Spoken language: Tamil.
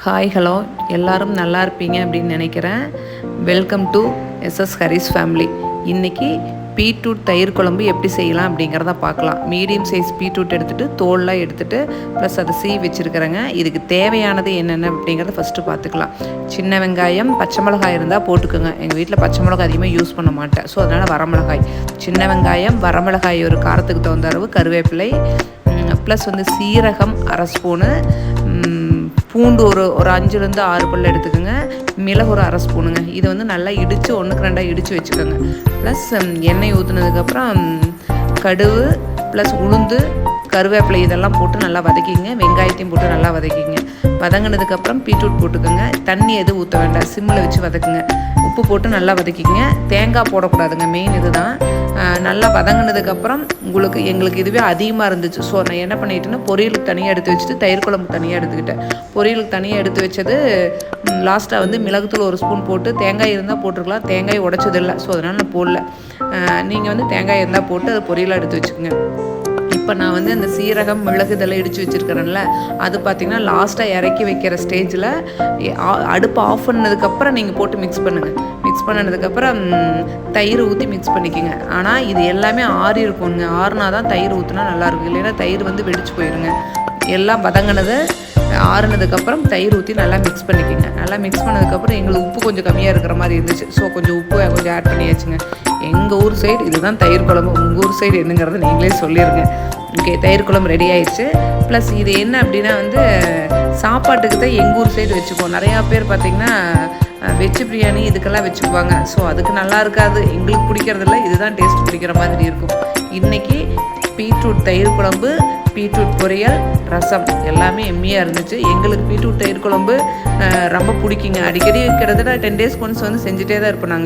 ஹாய் ஹலோ எல்லாரும் நல்லா இருப்பீங்க அப்படின்னு நினைக்கிறேன். Welcome to SS Haris family. இன்றைக்கி பீட்ரூட் தயிர் குழம்பு எப்படி செய்யலாம் அப்படிங்கிறத பார்க்கலாம். மீடியம் சைஸ் பீட்ரூட் எடுத்துகிட்டு தோல்லாம் எடுத்துகிட்டு ப்ளஸ் அதை சீவி வச்சுருக்கிறேங்க. இதுக்கு தேவையானது என்னென்ன அப்படிங்கிறத ஃபஸ்ட்டு பார்த்துக்கலாம். சின்ன வெங்காயம், பச்சை மிளகாய் இருந்தால் போட்டுக்கோங்க. எங்கள் வீட்டில் பச்சை மிளகாய் அதிகமாக யூஸ் பண்ண மாட்டேன், ஸோ அதனால் வரமிளகாய், சின்ன வெங்காயம், வரமிளகாய் ஒரு காரத்துக்கு தகுந்த அளவு, கருவேப்பிலை, ப்ளஸ் சீரகம் அரை ஸ்பூனு, பூண்டு ஒரு 5லேருந்து 6 பல் எடுத்துக்கோங்க, மிளகு ஒரு அரை ஸ்பூனுங்க. இதை நல்லா இடித்து 1க்கு 2 இடித்து வச்சுக்கோங்க. ப்ளஸ் எண்ணெய் ஊற்றுனதுக்கப்புறம் கடுகு ப்ளஸ் உளுந்து, கருவேப்பிலை இதெல்லாம் போட்டு நல்லா வதக்கிங்க. வெங்காயத்தையும் போட்டு நல்லா வதக்கிங்க. வதங்கினதுக்கப்புறம் பீட்ரூட் போட்டுக்கோங்க. தண்ணி எதுவும் ஊற்ற வேண்டாம், சிம்மில் வச்சு வதக்குங்க. உப்பு போட்டு நல்லா வதக்கிங்க. தேங்காய் போடக்கூடாதுங்க, மெயின் இது தான். நல்லா வதங்கினதுக்கப்புறம் எங்களுக்கு இதுவே அதிகமாக இருந்துச்சு. ஸோ நான் என்ன பண்ணிட்டேன்னா பொரியலுக்கு தனியாக எடுத்து வச்சுட்டு தயிர் குழம்பு தனியாக எடுத்துக்கிட்டேன். பொரியலுக்கு தனியாக எடுத்து வச்சது லாஸ்ட்டாக மிளகுத்தூள் 1 ஸ்பூன் போட்டு, தேங்காய் இருந்தால் போட்டிருக்கலாம், தேங்காய் உடைச்சதில்லை, ஸோ அதனால் நான் போடல. நீங்கள் தேங்காய் இருந்தால் போட்டு அது பொரியலாக எடுத்து வச்சுக்கோங்க. இப்போ நான் அந்த சீரகம், மிளகு இதெல்லாம் இடித்து வச்சுருக்கிறேன்ல, அது பார்த்திங்கன்னா லாஸ்ட்டாக இறக்கி வைக்கிற ஸ்டேஜில் அடுப்பு ஆஃப் பண்ணதுக்கப்புறம் நீங்கள் போட்டு மிக்ஸ் பண்ணுங்கள். மிக்ஸ் பண்ணதுக்கப்புறம் தயிர் ஊற்றி மிக்ஸ் பண்ணிக்கோங்க. ஆனால் இது எல்லாமே ஆறி இருக்குங்க. ஆறுனா தான் தயிர் ஊற்றினா நல்லாயிருக்கும், இல்லைன்னா தயிர் வெடிச்சு போயிடுங்க. எல்லாம் வதங்கினது ஆறுனதுக்கப்புறம் தயிர் ஊற்றி நல்லா மிக்ஸ் பண்ணிக்கோங்க. நல்லா மிக்ஸ் பண்ணதுக்கப்புறம் எங்களுக்கு உப்பு கொஞ்சம் கம்மியாக இருக்கிற மாதிரி இருந்துச்சு, ஸோ கொஞ்சம் உப்பு கொஞ்சம் ஆட் பண்ணியாச்சுங்க. எங்கள் ஊர் சைடு இதுதான் தயிர் குழம்பு. உங்கள் ஊர் சைடு என்னங்கிறத நீங்களே சொல்லிடுங்க. ஓகே, தயிர் குழம்பு ரெடி ஆயிடுச்சு. ப்ளஸ் இது என்ன அப்படின்னா சாப்பாட்டுக்கு தான் எங்கள் ஊர் சைடு வச்சுப்போம். நிறையா பேர் பார்த்திங்கன்னா வெஜ் பிரியாணி இதுக்கெல்லாம் வச்சுக்குவாங்க. ஸோ அதுக்கு நல்லா இருக்காது, எங்களுக்கு பிடிக்கிறதில்ல. இதுதான் டேஸ்ட் பிடிக்கிற மாதிரி இருக்கும். இன்றைக்கி பீட்ரூட் தயிர் குழம்பு, பீட்ரூட் பொரியல், ரசம் எல்லாமே எம்மியாக இருந்துச்சு. எங்களுக்கு பீட்ரூட் தயிர் குழம்பு ரொம்ப பிடிக்குங்க. அடிக்கடி கிட்டத்தட்ட 10 days ஒன்ஸ் செஞ்சுட்டே தான் இருப்போம் நாங்கள்.